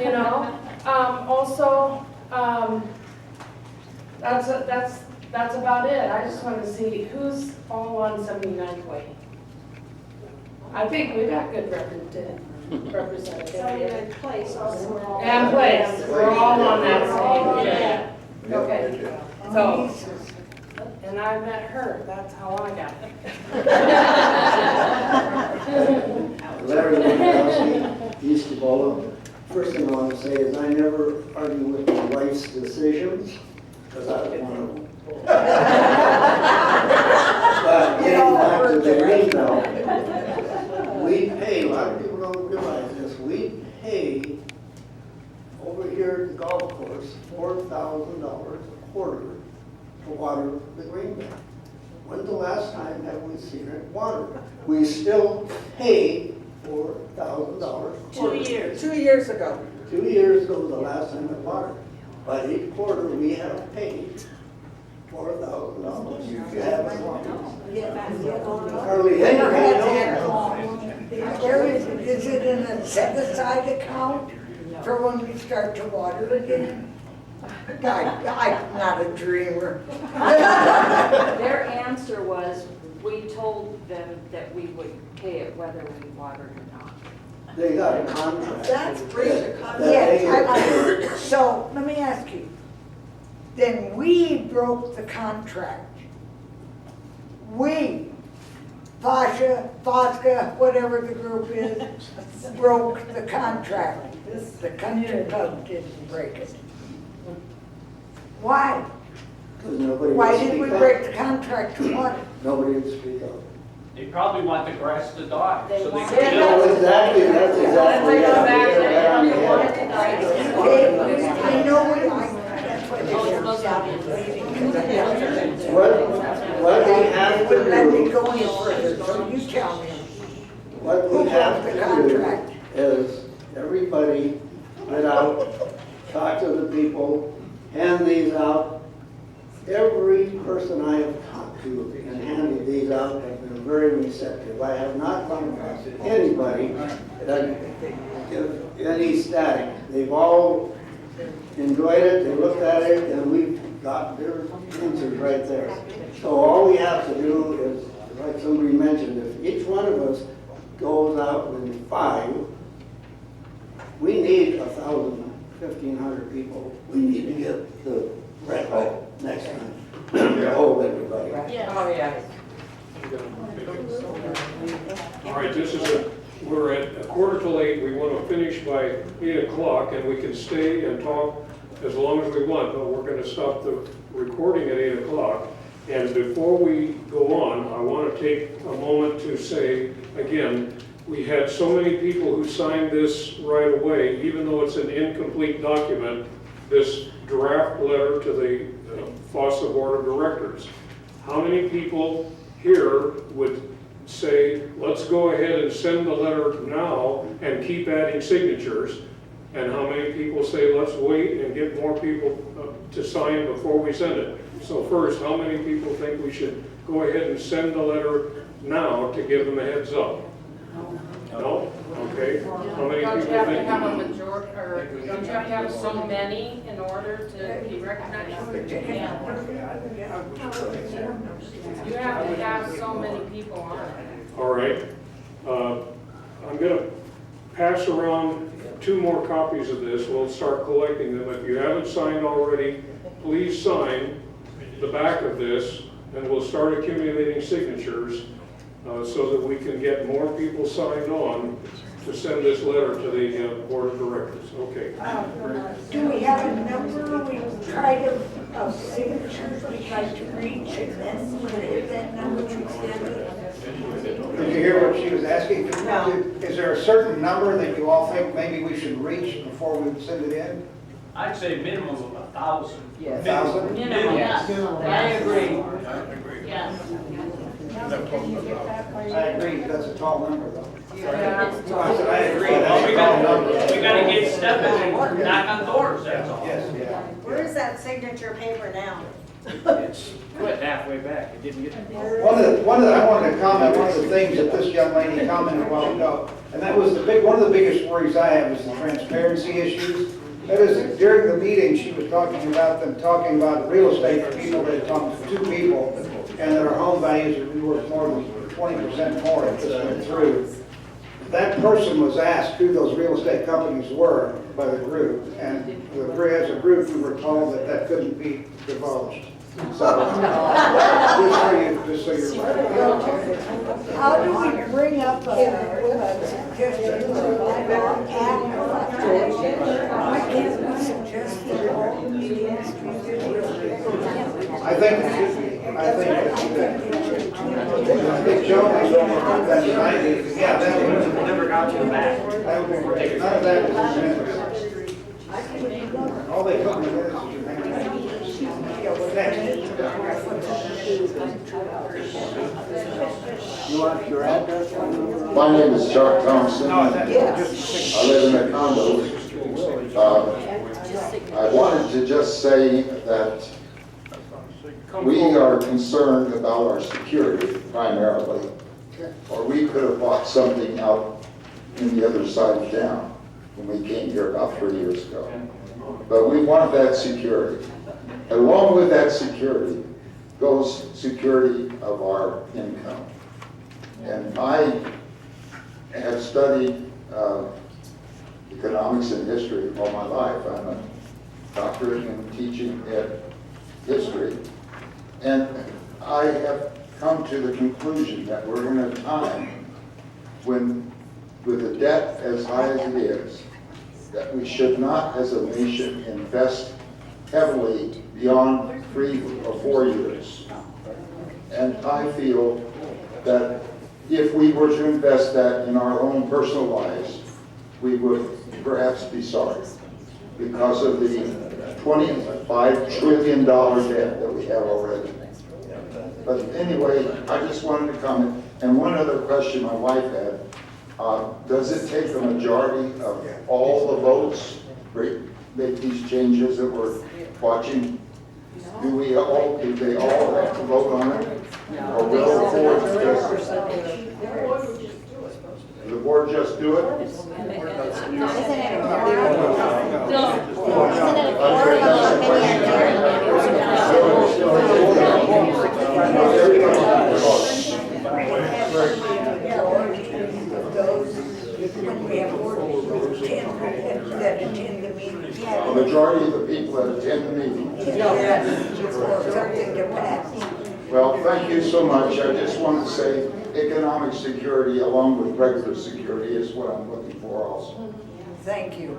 P: you know. Also, that's about it. I just want to see who's all on 79th Way. I think we got good representatives.
L: 79th Place also.
P: And Place, we're all on that same, yeah. Okay, so, and I met her, that's how I got it.
Q: Larry Lewandowski, East Ebola. First thing I want to say is I never argue with my wife's decisions, because I was one of them. But getting back to the green belt, we pay, a lot of people don't realize this, we pay over here at the golf course $4,000 a quarter to water the green belt. When's the last time have we seen it watered? We still pay $4,000 a quarter.
L: 2 years.
F: 2 years ago.
Q: 2 years ago was the last time it watered. But each quarter we have paid $4,000. You haven't hardly
R: Is it in a set-aside account for when we start to water again? I'm not a dreamer.
H: Their answer was, we told them that we would pay it whether we watered or not.
Q: They got a contract.
R: That's great.
Q: Yes,
R: so let me ask you, then we broke the contract. We, Fosca, whatever the group is, broke the contract. The country club didn't break it. Why? Why did we break the contract to water?
Q: Nobody would speak up.
S: They probably want the grass to die, so they
Q: Yeah,
S: can
Q: no, exactly, that's exactly.
R: I know that's what
Q: What we have to
R: Let me
Q: do,
R: go any further, so you tell me.
Q: what we have to do is everybody get out, talk to the people, hand these out. Every person I have talked to and handed these out have been very receptive. I have not come across anybody that gives any static. They've all enjoyed it, they looked at it, and we've got their answers right there. So all we have to do is, like somebody mentioned, if each one of us goes out with 5, we need 1,000, 1,500 people. We need to get the red light next time. To hold everybody.
P: Yeah. Oh, yeah.
A: All right, we're at 7:45. We want to finish by 8 o'clock, and we can stay and talk as long as we want, but we're going to stop the recording at 8 o'clock. And before we go on, I want to take a moment to say, again, we had so many people who signed this right away, even though it's an incomplete document, this draft letter to the FOSTA Board of Directors. How many people here would say, let's go ahead and send the letter now and keep adding signatures? And how many people say, let's wait and get more people to sign before we send it? So first, how many people think we should go ahead and send the letter now to give them a heads up? No? Okay. How many
P: Don't you
A: people
P: have to
A: think?
P: have a majority, or don't you have to have so many in order to be recognized? Yeah. You have to have so many people on it.
A: All right. I'm gonna pass around 2 more copies of this. We'll start collecting them. If you haven't signed already, please sign the back of this, and we'll start accumulating signatures so that we can get more people signed on to send this letter to the board of directors. Okay.
R: Do we have a number we try to, of signatures we try to reach, and then if that number extended?
D: Did you hear what she was asking? Is there a certain number that you all think maybe we should reach before we send it in?
S: I'd say minimum of 1,000.
D: 1,000?
K: Minimum, yes. I agree. Yes.
D: I agree, that's a tall number though.
K: Yeah.
D: I said, I agree,
S: Well,
D: that's
S: we
D: a tall
S: gotta,
D: number.
S: we gotta get stepping and knock on doors, that's all.
D: Yes, yeah.
G: Where's that signature paper now?
S: It's quit halfway back, it didn't get.
D: I wanted to comment, one of the things that this young lady commented a while ago, and that was one of the biggest worries I have is the transparency issues. That is, during the meeting, she was talking about real estate people, they talked to 2 people, and their home values would be worth more than 20% more if this went through. That person was asked who those real estate companies were by the group, and as a group, we were told that that couldn't be divulged. So, just so you're aware.
R: How do we bring up a suggestion for bylaw why can't we suggest that all meetings be videotaped?
D: I think it should be. I think Joe was over that tonight. Yeah, that would
S: Never got you back.
D: that would be great. None of that was in minutes. All they put in the minutes is your name. Next.
Q: You want your address?
T: My name is Chuck Thompson.
D: No, just
T: I live in a condo. I wanted to just say that we are concerned about our security primarily, or we could have bought something out in the other side of town when we came here about 3 years ago. But we want that security. Along with that security goes security of our income. And I have studied economics and history all my life. I'm a doctorate in teaching history. And I have come to the conclusion that we're in a time when, with a debt as high as it is, that we should not, as a nation, invest heavily beyond 3 or 4 years. And I feel that if we were to invest that in our own personal lives, we would perhaps be sorry because of the $25 trillion debt that we have already. But anyway, I just wanted to comment. And one other question my wife had, does it take a majority of all the votes to make these changes that we're watching? Do they all have to vote on it? Or will the board just do it? A majority of the people that attend the meeting. Well, thank you so much. I just want to say economic security along with regular security is what I'm looking for also.
R: Thank you.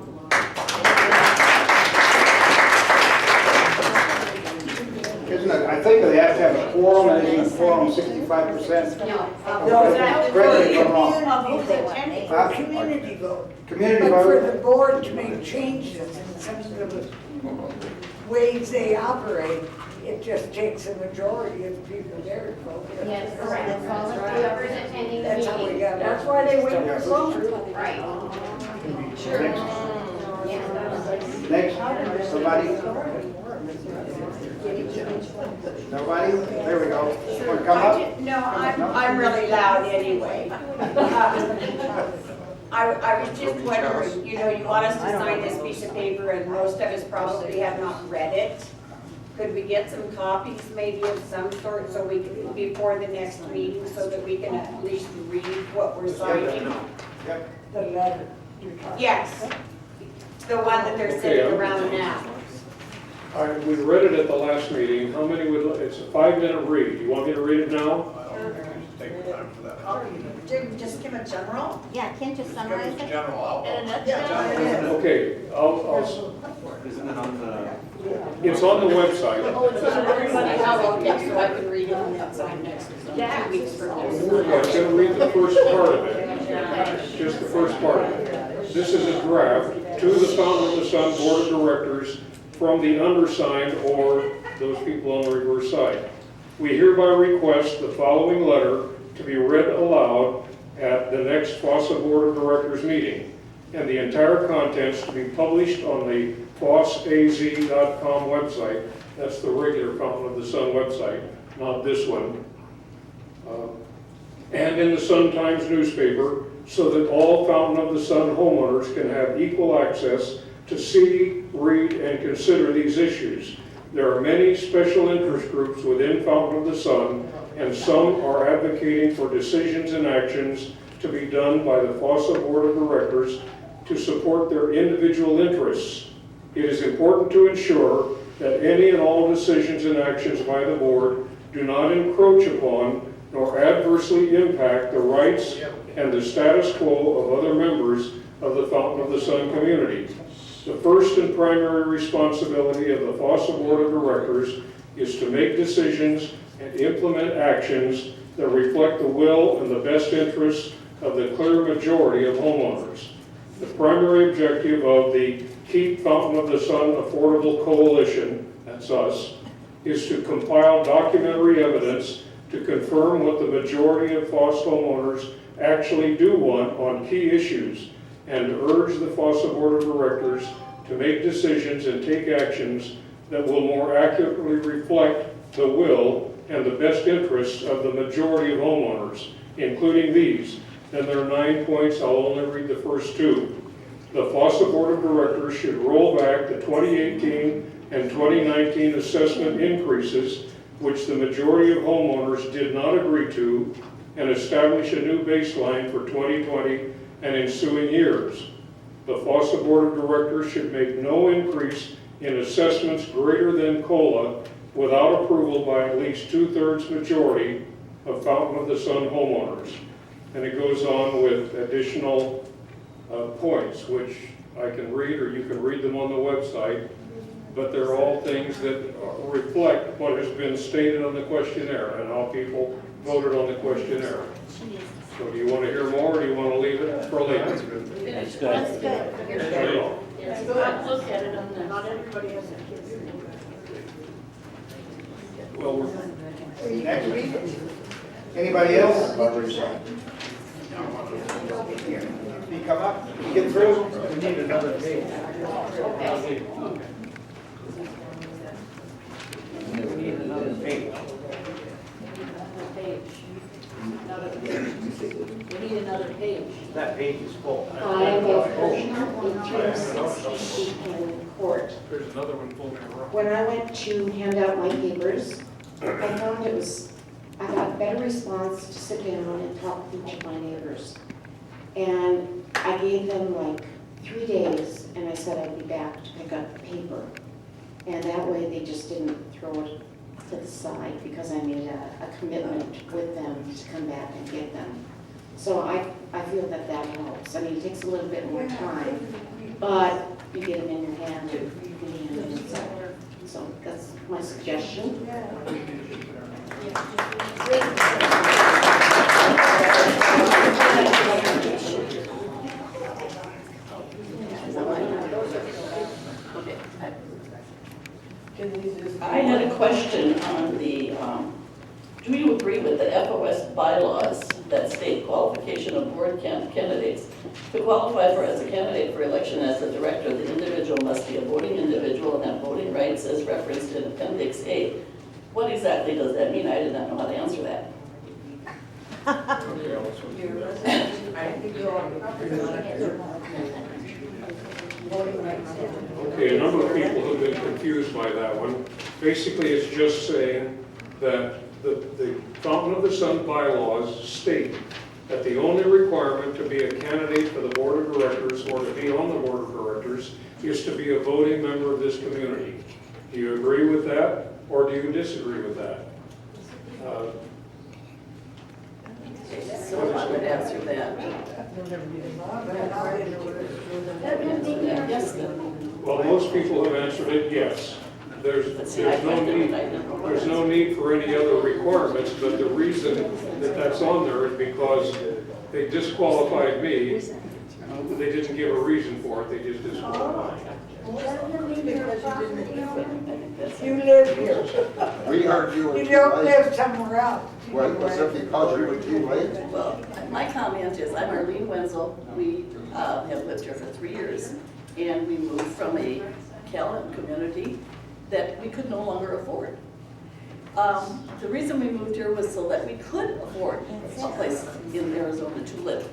D: Isn't it, I think they have to have a quorum, and they need a quorum 65%.
R: No,
D: Correct me if I'm wrong.
R: Community vote.
D: Community
R: But for
D: vote.
R: the board to make changes in some of the ways they operate, it just takes a majority of people there to vote.
U: Yes, correct. That's all of whoever's attending the
R: That's how we
U: meeting.
R: got.
O: That's why they wait for vote.
U: Right.
D: Next, somebody? Nobody? There we go. Want to come up?
L: No, I'm really loud anyway. I was just wondering, you know, you want us to sign this piece of paper and most of us probably have not read it. Could we get some copies maybe of some sort so we can, before the next meeting, so that we can at least read what we're signing?
D: Yep.
R: The letter.
L: Yes, the one that they're
A: Okay,
L: sitting
A: I'm-
L: around now.
A: All right, we read it at the last meeting. How many would, it's a 5-minute read. You want me to read it now?
C: Take the time for that.
R: Just give a general?
G: Yeah, can't you summarize it?
C: General outlook.
L: In a nutshell.
A: Okay,
S: Isn't it on the?
A: it's on the website.
L: Oh, it's on everybody, how long, so I can read it on that side next, 2 weeks from
A: I'm
L: now.
A: going to read the first part of it, just the first part of it. This is a draft to the Fountain of the Sun Board of Directors from the undersigned or those people on the reverse side. We hereby request the following letter to be read aloud at the next FOSSA Board of Directors meeting, and the entire contents to be published on the fossaz.com website. That's the regular Fountain of the Sun website, not this one. And in the Sun-Times newspaper, so that all Fountain of the Sun homeowners can have equal access to see, read, and consider these issues. There are many special interest groups within Fountain of the Sun, and some are advocating for decisions and actions to be done by the FOSSA Board of Directors to support their individual interests. It is important to ensure that any and all decisions and actions by the board do not encroach upon nor adversely impact the rights and the status quo of other members of the Fountain of the Sun community. The first and primary responsibility of the FOSSA Board of Directors is to make decisions and implement actions that reflect the will and the best interests of the clear majority of homeowners. The primary objective of the Keep Fountain of the Sun Affordable Coalition, that's us, is to compile documentary evidence to confirm what the majority of FOSS homeowners actually do want on key issues, and to urge the FOSSA Board of Directors to make decisions and take actions that will more accurately reflect the will and the best interests of the majority of homeowners, including these. And there are 9 points. I'll only read the first 2. The FOSSA Board of Directors should roll back the 2018 and 2019 assessment increases, which the majority of homeowners did not agree to, and establish a new baseline for 2020 and ensuing years. The FOSSA Board of Directors should make no increase in assessments greater than COLA without approval by at least 2/3 majority of Fountain of the Sun homeowners. And it goes on with additional points, which I can read, or you can read them on the website, but they're all things that reflect what has been stated on the questionnaire and how people voted on the questionnaire. So do you want to hear more, or do you want to leave it for later?
K: That's good.
L: Let's look at it on the, not everybody has a kid.
A: Well,
D: Next week? Anybody else? You come up, get through. We need another page. We need another page.
H: We need another page.
D: That page is full.
G: I have a 360 in court.
A: There's another one floating around.
G: When I went to hand out my papers, I found I got a better response to sit down and talk to each of my neighbors. And I gave them like 3 days, and I said I'd be back to pick up the paper. And that way they just didn't throw it to the side, because I made a commitment with them to come back and get them. So I feel that helps. I mean, it takes a little bit more time, but you get them in your hand, and you can hand them inside. So that's my suggestion.
J: I had a question on the, do you agree with the FOS bylaws that state qualification of board candidates? To qualify as a candidate for election as a director, the individual must be a voting individual and have voting rights as referenced in Appendix A. What exactly does that mean? I did not know how to answer that.
A: Okay, a number of people have been confused by that one. Basically, it's just saying that the Fountain of the Sun bylaws state that the only requirement to be a candidate for the board of directors or to be on the board of directors is to be a voting member of this community. Do you agree with that, or do you disagree with that?
E: So I would answer that. Yes, then.
A: Well, most people have answered it yes. There's no need for any other requirements, but the reason that that's on there is because they disqualified me. They didn't give a reason for it, they just disqualified.
R: You live here.
T: We heard you were
R: You
T: too
R: don't
T: late.
R: live somewhere else.
T: Was it because you were too late?
E: Well, my comment is, I'm Arlene Wenzel. We have lived here for 3 years, and we moved from a Callan community that we could no longer afford. The reason we moved here was so that we could afford a place in Arizona to live.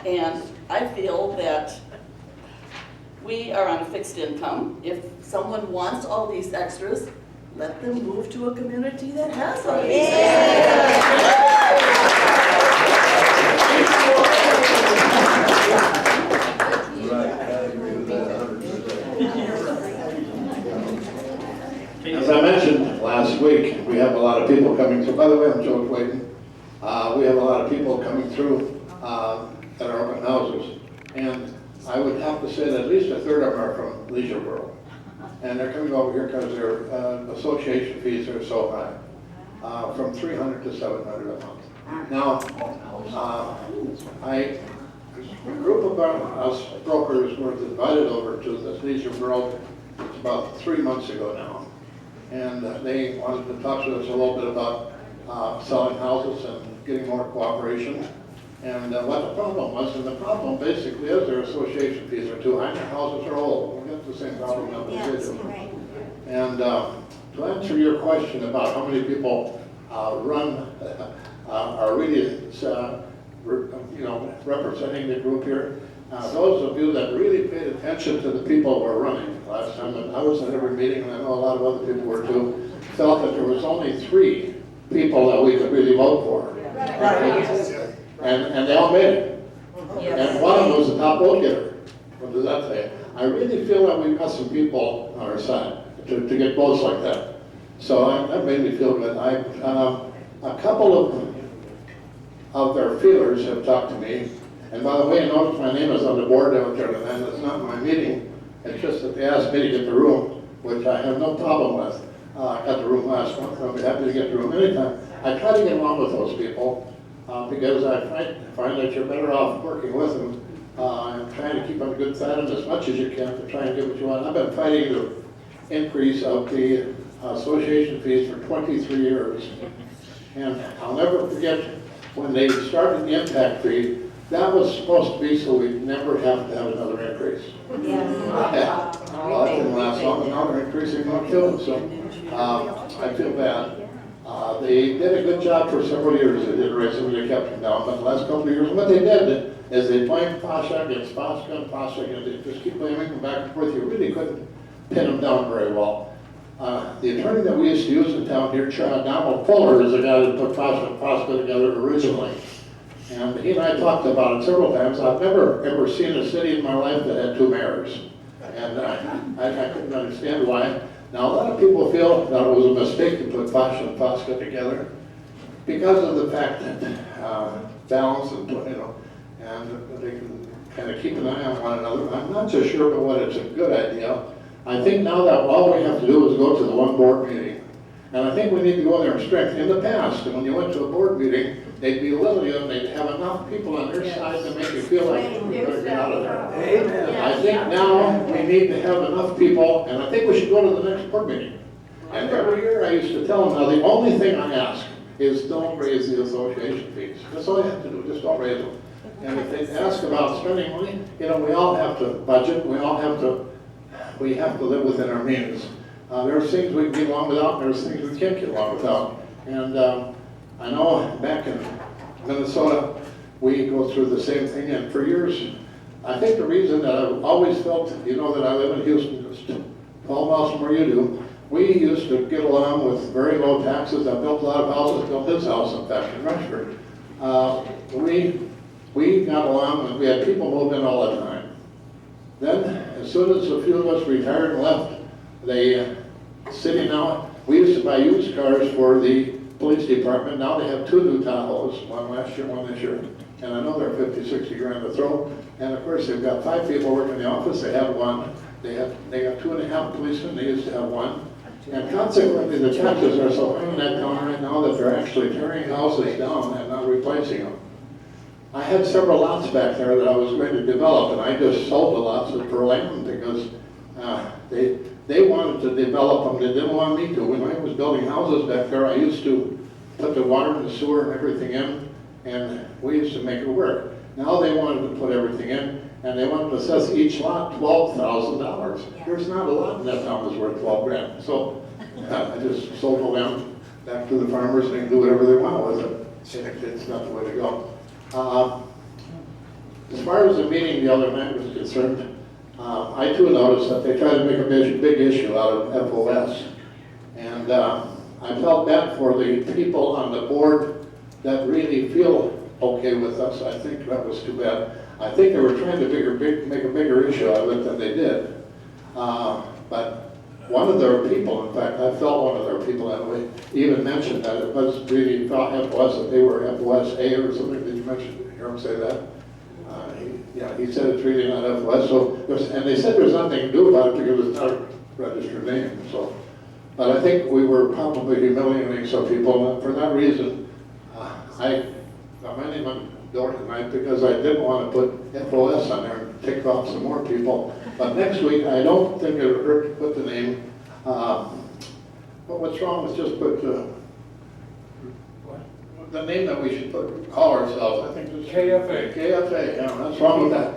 E: And I feel that we are on a fixed income. If someone wants all these extras, let them move to a community that has all these
V: As I mentioned last week, we have a lot of people coming through. By the way, I'm Joe Clayton. We have a lot of people coming through at our open houses. And I would have to say that at least a third of them are from Leisureboro. And they're coming over here because their association fees are so high, from $300 to $700 a month. Now, a group of us brokers were invited over to the Leisureboro. It's about 3 months ago now. And they wanted to talk to us a little bit about selling houses and getting more cooperation. And what the problem was, and the problem basically is their association fees are too high, and their houses are old. We got the same problem that we did.
G: Right.
V: And to answer your question about how many people are really, representing the group here, those of you that really paid attention to the people who were running last time, and I was at every meeting, and I know a lot of other people were too, felt that there was only 3 people that we could really vote for. Right. And they all made it. And one of them was the top vote getter. What does that say? I really feel that we've got some people on our side to get votes like that. So that made me feel good. A couple of their feelers have talked to me. And by the way, notice my name is on the board out there, and it's not my meeting. It's just that they asked me to get the room, which I have no problem with. I got the room last month, I'll be happy to get the room anytime. I try to get along with those people because I find that you're better off working with them and trying to keep on good side of them as much as you can to try and get what you want. I've been fighting the increase of the association fees for 23 years. And I'll never forget when they started the impact fee. That was supposed to be so we'd never have to have another increase. Yeah. Well, that didn't last long, and now they're increasing more too, so I feel bad. They did a good job for several years. They did raise them, they kept them down, but the last couple of years, what they did is they blamed Pasha against Pasha and Pasha, and they just keep blaming them back and forth. You really couldn't pin them down very well. The attorney that we used to use in town here, Donald Fuller, is the guy that put Pasha and Pasha together originally. And he and I talked about it several times. I've never ever seen a city in my life that had 2 mayors. And I couldn't understand why. Now, a lot of people feel that it was a mistake to put Pasha and Pascha together because of the fact that balance and, and they can kind of keep an eye on one another. I'm not so sure about whether it's a good idea. I think now that all we have to do is go to the one board meeting. And I think we need to go there in strength. In the past, when you went to a board meeting, they'd belittle you and they'd have enough people on their side to make you feel like you better get out of there. Amen. I think now we need to have enough people, and I think we should go to the next board meeting. And every year I used to tell them, now the only thing I ask is don't raise the association fees. That's all you have to do, just don't raise them. And if they ask about spending money, we all have to budget, we have to live within our means. There's things we can get along without, and there's things we can't get along without. And I know back in Minnesota, we go through the same thing, and for years, I think the reason that I've always felt, that I live in Houston, just 12 miles from where you do, we used to get along with very low taxes. I built a lot of houses, built his house, in fact, in Rushford. we got along and we had people move in all the time. Then, as soon as a few of us retired and left, the city now, we used to buy used cars for the police department. Now they have 2 new Tahoes, one last year, one this year. And I know they're 50, 60 grand to throw. And of course, they've got 5 people working in the office. They have 1. They got 2.5 policemen. They used to have 1. And consequently, the taxes are so high in that town right now that they're actually tearing houses down and not replacing them. I had several lots back there that I was going to develop, and I just sold the lots for land because they wanted to develop them. They didn't want me to. When I was building houses back there, I used to put the water and the sewer and everything in, and we used to make it work. Now they wanted to put everything in, and they wanted to assess each lot $12,000. There's not a lot in that town that's worth 12 grand. So I just sold the land back to the farmers, and they can do whatever they want with it. It's not the way to go. As far as the meeting the other night was concerned, I too noticed that they tried to make a big issue out of FOS. And I felt bad for the people on the board that really feel okay with us. I think that was too bad. I think they were trying to make a bigger issue out of it than they did. But one of their people, in fact, I felt one of their people that way, even mentioned that it was really FOS, that they were FOSA or something. Did you hear him say that? He said it's really not FOS. So and they said there's nothing to do about it because it's not a registered name. So, but I think we were probably humiliating some people, and for that reason, I got my name on the door tonight because I didn't want to put FOS on there and tick off some more people. But next week, I don't think it would hurt to put the name. But what's wrong with just put the name that we should call ourselves? I think it's
A: KFA.
V: KFA, yeah, what's wrong with that?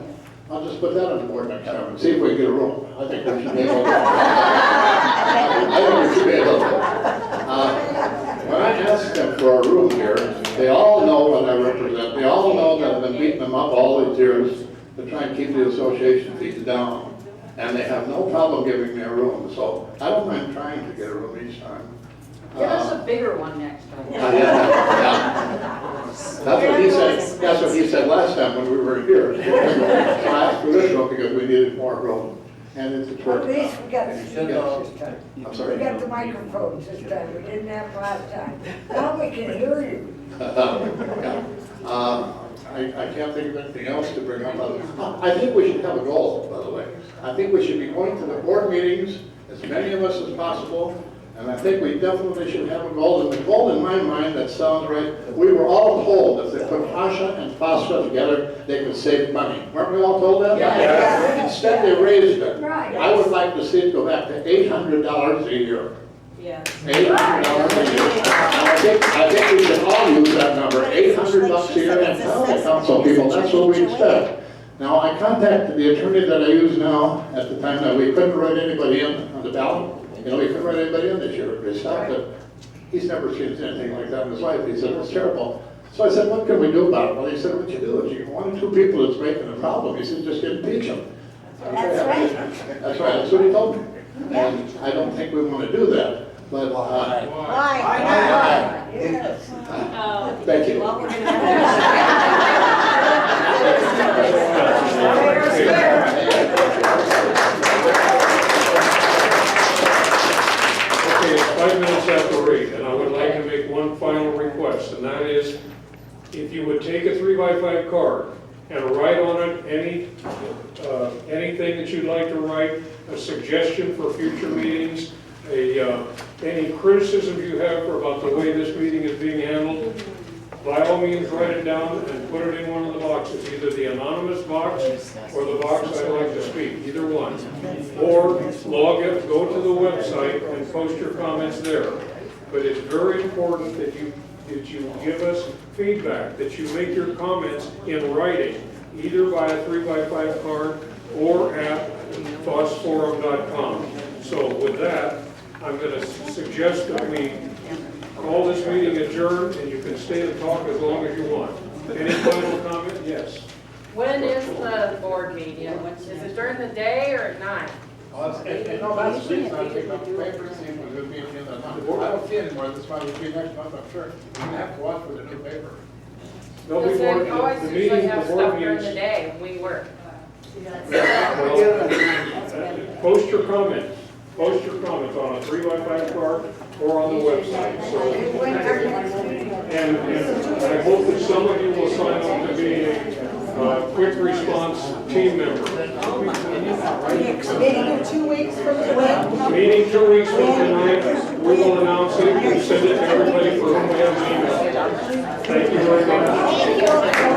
V: I'll just put that on the board next time and see if we can get a room. I think we should be able to. I think we should be able to. When I asked them for a room here, they all know what I represent. They all know that I've been beating them up all these years to try and keep the association fees down. And they have no problem giving me a room. So I don't mind trying to get a room each time.
H: Give us a bigger one next time.
V: Yeah. That's what he said. That's what he said last time when we were here. So I asked for this room because we needed more room. And it's
R: At
V: working.
R: least we got the
V: Yes.
R: this time.
V: I'm sorry.
R: We got the microphones this time, we didn't have last time. Now we can hear you.
V: Yeah. I can't think of anything else to bring up. I think we should have a goal, by the way. I think we should be going to the board meetings, as many of us as possible, and I think we definitely should have a goal. And the goal in my mind, that sounds right, we were all told if they put Pasha and FOSTA together, they could save money. Weren't we all told that?
R: Yeah.
V: Instead, they raised it.
R: Right.
V: I would like to see it go back to $800 a year.
L: Yeah.
V: $800 a year. I think we should all use that number, $800 a year, and tell the council people that's what we expect. Now, I contacted the attorney that I use now at the time that we couldn't write anybody in on the ballot. You know, we couldn't write anybody in this year. They stopped it. He's never seen anything like that in his life. He said, it's terrible. So I said, what can we do about it? Well, he said, what you do is you get 1 or 2 people that's making a problem. He said, just impeach them.
R: That's right.
V: That's right. That's what he told me. And I don't think we want to do that. But
R: Why? Yes.
V: thank you.
L: Well, we're gonna
A: Okay, it's 5 minutes after 8, and I would like to make one final request, and that is, if you would take a 3x5 card and write on it anything that you'd like to write, a suggestion for future meetings, any criticisms you have about the way this meeting is being handled, by all means, write it down and put it in one of the boxes, either the anonymous box or the box I'd like to speak, either one. Or go to the website and post your comments there. But it's very important that you give us feedback, that you make your comments in writing, either by a 3x5 card or at fosforum.com. So with that, I'm going to suggest that we call this meeting adjourned, and you can stay and talk as long as you want. Any final comment? Yes.
P: When is the board meeting? Is it during the day or at night?
V: Well, that's the reason I picked up the paper, see if we would be in the month. I don't see it anymore. This might be next month, I'm sure. You're going to have to watch for the new paper.
A: They'll be
P: Because
A: board,
P: they always
A: the
P: usually
A: meeting,
P: have
A: the board
P: stuff during
A: meetings.
P: the day when we work.
A: Post your comments. Post your comments on a 3x5 card or on the website. So, and I hope that some of you will sign up to be a quick response team member.
R: Meeting 2 weeks from today?
A: Meeting 2 weeks from tonight, we will announce it and send it to everybody for whom we have an email. Thank you very much.